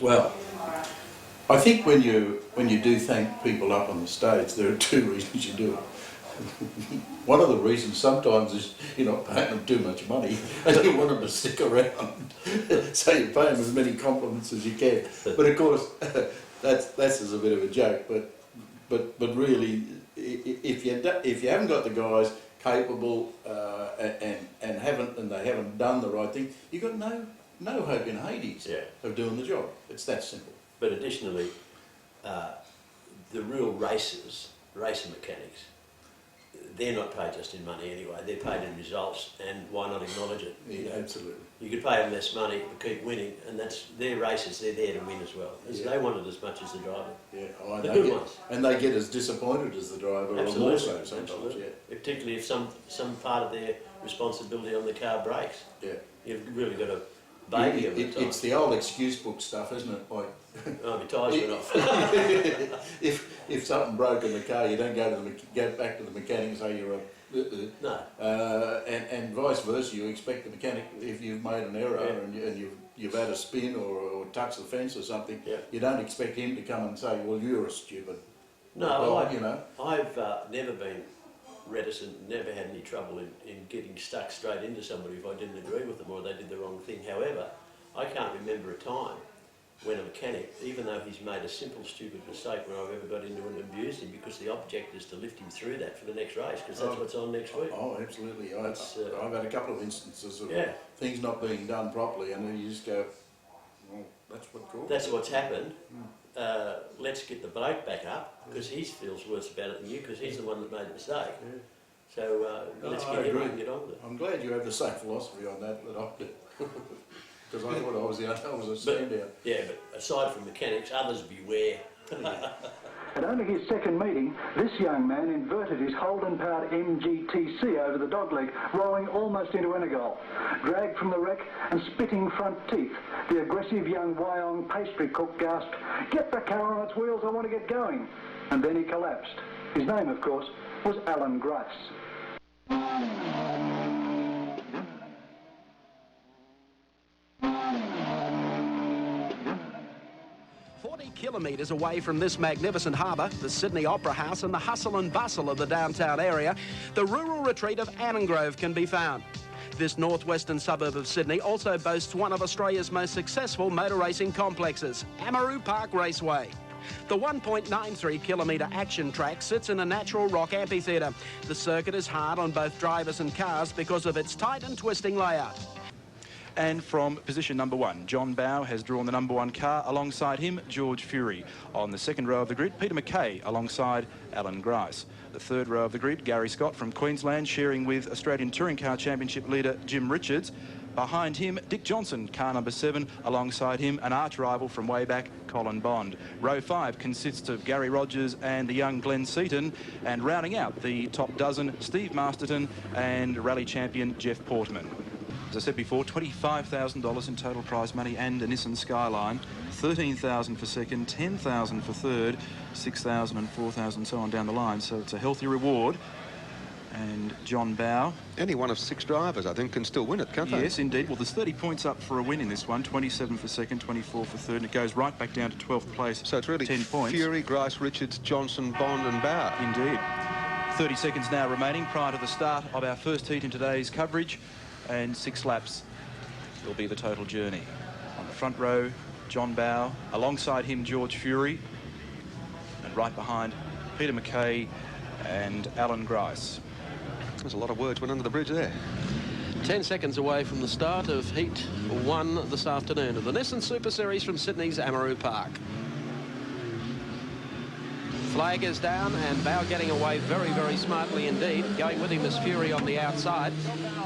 Well, I think when you do thank people up on the stage, there are two reasons you do it. One of the reasons sometimes is you're not paying them too much money and you want them to stick around, so you pay them as many compliments as you can. But of course, that's as a bit of a joke. But really, if you haven't got the guys capable and they haven't done the right thing, you've got no hope in Hades of doing the job. It's that simple. But additionally, the real racer mechanics, they're not paid just in money anyway, they're paid in results, and why not acknowledge it? Yeah, absolutely. You could pay them less money to keep winning, and that's their races, they're there to win as well. They want it as much as the driver. Yeah, the good ones. And they get as disappointed as the driver, or more so sometimes. Absolutely. Particularly if some part of their responsibility on the car breaks. Yeah. You've really got to baby them. It's the old excuse book stuff, isn't it? Like, oh, my tyres went off. if something broke in the car, you don't go back to the mechanic and say you're a no. And vice versa. You expect the mechanic, if you've made an error and you've had a spin or touched the fence or something, you don't expect him to come and say, well, you're a stupid. No, I've never been reticent, never had any trouble in getting stuck straight into somebody if I didn't agree with them or they did the wrong thing. However, I can't remember a time when a mechanic, even though he's made a simple, stupid mistake, when I've ever got into and abused him, because the object is to lift him through that for the next race, because that's what's on next week. Oh, absolutely. I've had a couple of instances of things not being done properly, and then you just go, well, that's what's happened. Let's get the bloke back up, because he feels worse about it than you, because he's the one that made the mistake. Yeah. So let's get him and get on with it. I'm glad you have the same philosophy on that I do. Because I thought I was a standout. Yeah, but aside from mechanics, others beware. At only his second meeting, this young man inverted his Holden-powered MGTC over the dogleg, rolling almost into Enegol. Dragged from the wreck and spitting front teeth, the aggressive young Wyong pastry cook gasped, "Get the car on its wheels, I want to get going." And then he collapsed. His name, of course, was Allan Grice. 40 kilometres away from this magnificent harbour, the Sydney Opera House and the hustle and bustle of the downtown area, the rural retreat of Annangrove can be found. This northwestern suburb of Sydney also boasts one of Australia's most successful motor racing complexes, Amaroo Park Raceway. The 1.93 kilometre action track sits in a natural rock amphitheatre. The circuit is hard on both drivers and cars because of its tight and twisting layout. And from position number 1, John Bowe has drawn the number 1 car. Alongside him, George Fury. On the second row of the grid, Peter McKay alongside Allan Grice. The third row of the grid, Gary Scott from Queensland, sharing with Australian Touring Car Championship leader Jim Richards. Behind him, Dick Johnson, car number 7. Alongside him, an arch rival from way back, Colin Bond. Row 5 consists of Gary Rogers and the young Glenn Seaton. And rounding out the top dozen, Steve Masterton and rally champion Jeff Portman. As I said before, $25,000 in total prize money and a Nissan Skyline, $13,000 for second, $10,000 for third, $6,000 and $4,000 so on down the line. So it's a healthy reward. And John Bowe. Any one of 6 drivers, I think, can still win it, can't they? Yes, indeed. Well, there's 30 points up for a win in this one, 27 for second, 24 for third, and it goes right back down to 12th place. So it's really 10 points. Fury, Grice, Richards, Johnson, Bond and Bowe. Indeed. 30 seconds now remaining prior to the start of our first heat in today's coverage. And 6 laps will be the total journey. On the front row, John Bowe. Alongside him, George Fury. And right behind, Peter McKay and Allan Grice. There's a lot of words went under the bridge there. 10 seconds away from the start of Heat 1 this afternoon of the Nissan Super Series from Sydney's Amaroo Park. Flag is down and Bowe getting away very, very smartly indeed. Going with him is Fury on the outside.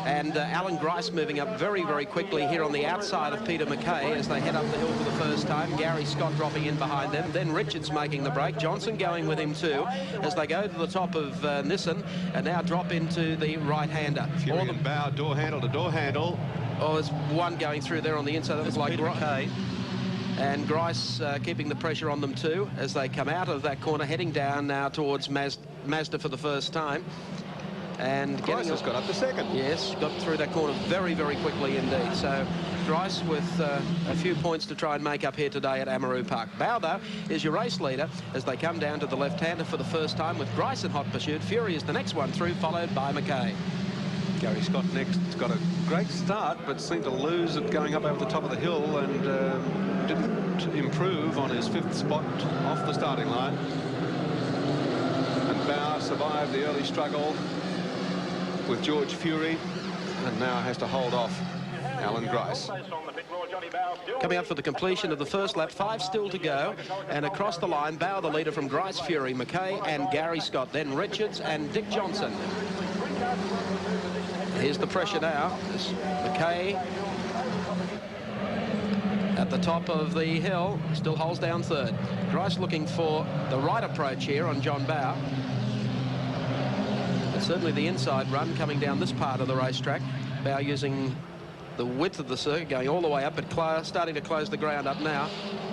And Allan Grice moving up very, very quickly here on the outside of Peter McKay as they head up the hill for the first time. Gary Scott dropping in behind them. Then Richards making the break. Johnson going with him too as they go to the top of Nissan and now drop into the right-hander. Fury and Bowe, door handle to door handle. Oh, there's one going through there on the inside. That was like Peter McKay. And Grice keeping the pressure on them too as they come out of that corner, heading down now towards Mazda for the first time. And Grice has got up to second. Yes, got through that corner very, very quickly indeed. So Grice with a few points to try and make up here today at Amaroo Park. Bow, though, is your race leader as they come down to the left-hander for the first time with Grice in hot pursuit. Fury is the next one through, followed by McKay. Gary Scott next got a great start, but seemed to lose it going up over the top of the hill and didn't improve on his 5th spot off the starting line. And Bow survived the early struggle with George Fury and now has to hold off Allan Grice. Coming up for the completion of the first lap, 5 still to go, and across the line, Bow the leader from Grice, Fury, McKay and Gary Scott, then Richards and Dick Johnson. Here's the pressure now. As McKay at the top of the hill, still holds down 3rd. Grice looking for the right approach here on John Bow. But certainly the inside run coming down this part of the racetrack. Bow using the width of the circuit, going all the way up, but starting to close the ground up now.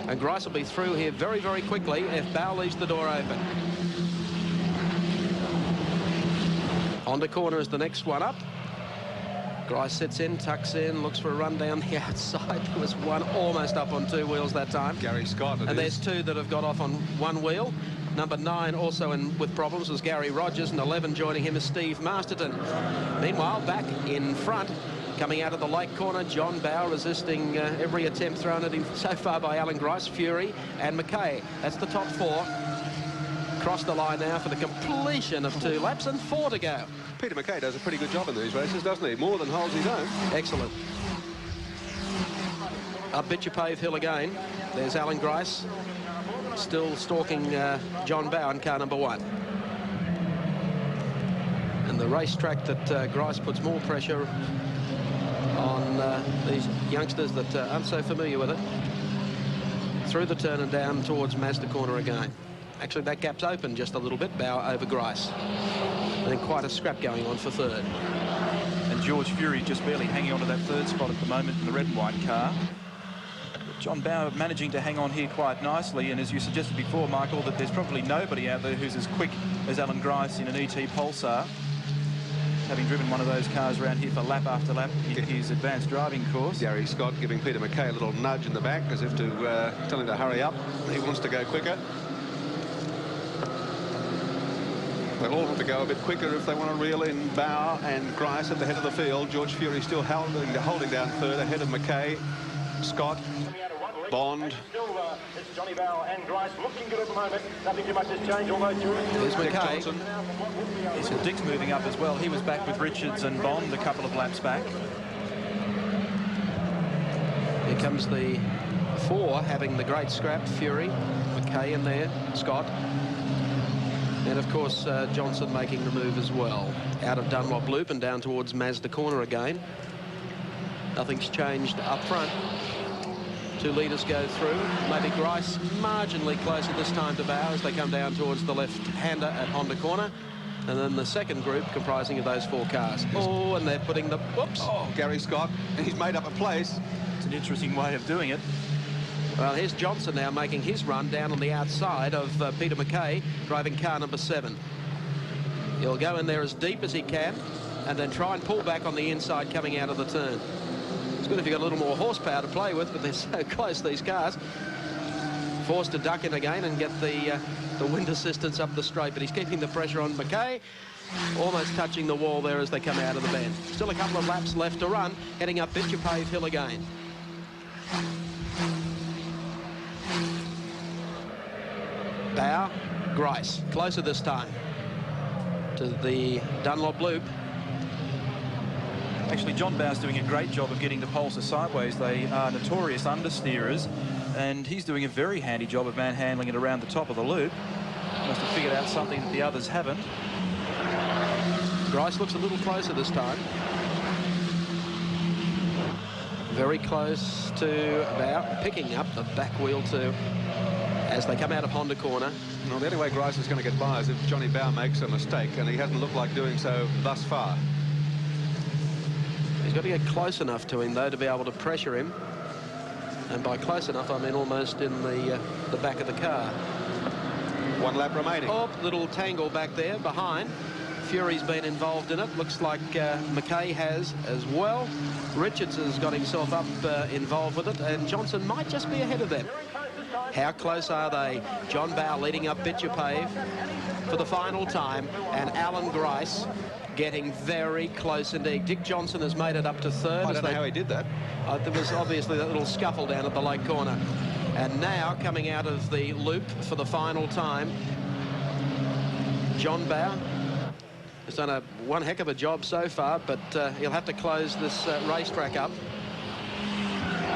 And Grice will be through here very, very quickly if Bow leaves the door open. Honda corner is the next one up. Grice sits in, tucks in, looks for a run down the outside. There was one almost up on 2 wheels that time. Gary Scott. And there's 2 that have got off on 1 wheel. Number 9 also with problems was Gary Rogers, and 11 joining him is Steve Masterton. Meanwhile, back in front, coming out of the lake corner, John Bow resisting every attempt thrown at him so far by Allan Grice, Fury and McKay. That's the top 4. Across the line now for the completion of 2 laps and 4 to go. Peter McKay does a pretty good job in these races, doesn't he? More than holds his own. Excellent. Up Bitcher Pave Hill again. There's Allan Grice still stalking John Bow in car number 1. And the racetrack that Grice puts more pressure on these youngsters that aren't so familiar with it. Through the turn and down towards Mazda corner again. Actually, that gap's open just a little bit. Bow over Grice. And then quite a scrap going on for 3rd. And George Fury just barely hanging on to that 3rd spot at the moment in the red and white car. John Bow managing to hang on here quite nicely, and as you suggested before, Michael, that there's probably nobody out there who's as quick as Allan Grice in an ET Pulsar, having driven one of those cars around here for lap after lap in his advanced driving course. Gary Scott giving Peter McKay a little nudge in the back as if to tell him to hurry up. He wants to go quicker. They'll all have to go a bit quicker if they want to reel in Bow and Grice at the head of the field. George Fury still holding down 3rd ahead of McKay, Scott, Bond. It's Johnny Bow and Grice looking good at the moment. Nothing too much has changed, although Here's McKay. So Dick's moving up as well. He was back with Richards and Bond a couple of laps back. Here comes the 4, having the great scrap. Fury, McKay in there, Scott. And, of course, Johnson making the move as well. Out of Dunlop Loop and down towards Mazda corner again. Nothing's changed up front. 2 leaders go through. Maybe Grice marginally closer this time to Bow as they come down towards the left-hander at Honda corner. And then the second group comprising of those 4 cars. Oh, and they're putting the... Whoops! Oh, Gary Scott. He's made up a place. It's an interesting way of doing it. Well, here's Johnson now making his run down on the outside of Peter McKay, driving car number 7. He'll go in there as deep as he can and then try and pull back on the inside coming out of the turn. It's good if you've got a little more horsepower to play with, but they're so close, these cars. Forced to duck in again and get the wind assistance up the straight, but he's keeping the pressure on McKay, almost touching the wall there as they come out of the bend. Still a couple of laps left to run, heading up Bitcher Pave Hill again. Bow, Grice, closer this time to the Dunlop Loop. Actually, John Bow's doing a great job of getting the Pulsar sideways. They are notorious understeerers, and he's doing a very handy job of manhandling it around the top of the loop. Must have figured out something that the others haven't. Grice looks a little closer this time. Very close to Bow, picking up the back wheel too as they come out of Honda corner. Well, the only way Grice is going to get by is if Johnny Bow makes a mistake, and he hasn't looked like doing so thus far. He's got to get close enough to him, though, to be able to pressure him. And by close enough, I mean almost in the back of the car. 1 lap remaining. Oh, little tangle back there behind. Fury's been involved in it. Looks like McKay has as well. Richards has got himself up involved with it, and Johnson might just be ahead of them. How close are they? John Bow leading up Bitcher Pave for the final time, and Allan Grice getting very close indeed. Dick Johnson has made it up to third. I don't know how he did that. There was obviously that little scuffle down at the lake corner. And now coming out of the loop for the final time, John Bow has done one heck of a job so far, but he'll have to close this racetrack up.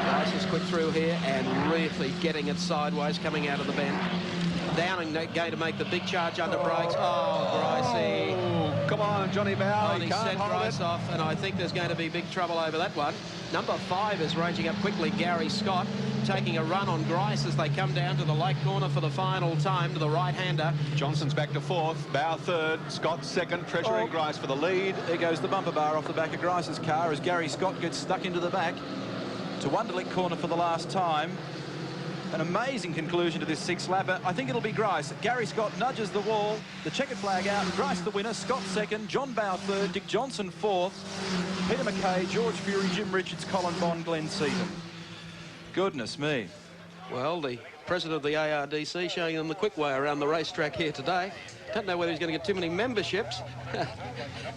Grice is quick through here and really getting it sideways coming out of the bend. Downing going to make the big charge under brakes. Oh, Gricey. Oh, come on, Johnny Bow. And he sent Grice off, and I think there's going to be big trouble over that one. Number 5 is ranging up quickly. Gary Scott taking a run on Grice as they come down to the lake corner for the final time to the right-hander. Johnson's back to 4th, Bow 3rd, Scott 2nd, pressuring Grice for the lead. There goes the bumper bar off the back of Grice's car as Gary Scott gets stuck into the back to Wonderlick corner for the last time. An amazing conclusion to this 6th lapper. I think it'll be Grice. Gary Scott nudges the wall. The checkered flag out. Grice the winner. Scott 2nd. John Bow 3rd. Dick Johnson 4th. Peter McKay, George Fury, Jim Richards, Colin Bond, Glenn Seaton. Goodness me. Well, the president of the ARDC showing them the quick way around the racetrack here today. Don't know whether he's going to get too many memberships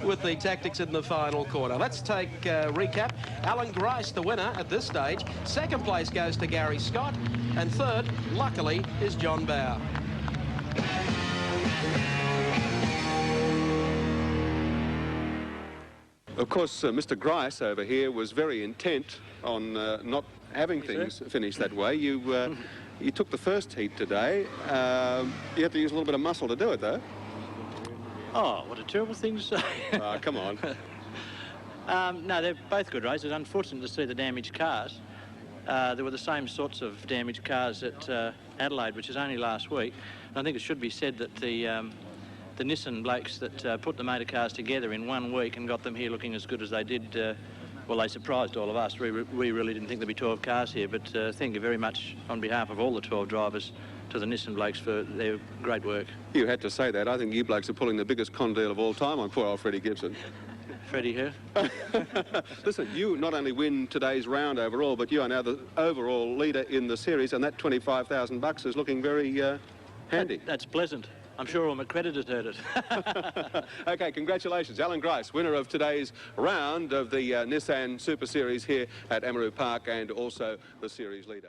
with the tactics in the final corner. Let's take a recap. Allan Grice, the winner at this stage. 2nd place goes to Gary Scott. And 3rd, luckily, is John Bow. Of course, Mr. Grice over here was very intent on not having things finished that way. You took the first heat today. You had to use a little bit of muscle to do it, though. Oh, what a terrible thing to say. Oh, come on. No, they're both good races. Unfortunate to see the damaged cars. There were the same sorts of damaged cars at Adelaide, which is only last week. And I think it should be said that the Nissan blokes that put the motor cars together in 1 week and got them here looking as good as they did, well, they surprised all of us. We really didn't think there'd be 12 cars here, but thank you very much on behalf of all the 12 drivers to the Nissan blokes for their great work. You had to say that. I think you blokes are pulling the biggest con deal of all time on poor old Freddie Gibson. Freddie who? Listen, you not only win today's round overall, but you are now the overall leader in the series, and that $25,000 is looking very handy. That's pleasant. I'm sure all my creditors heard it. OK, congratulations. Allan Grice, winner of today's round of the Nissan Super Series here at Amaroo Park, and also the series leader.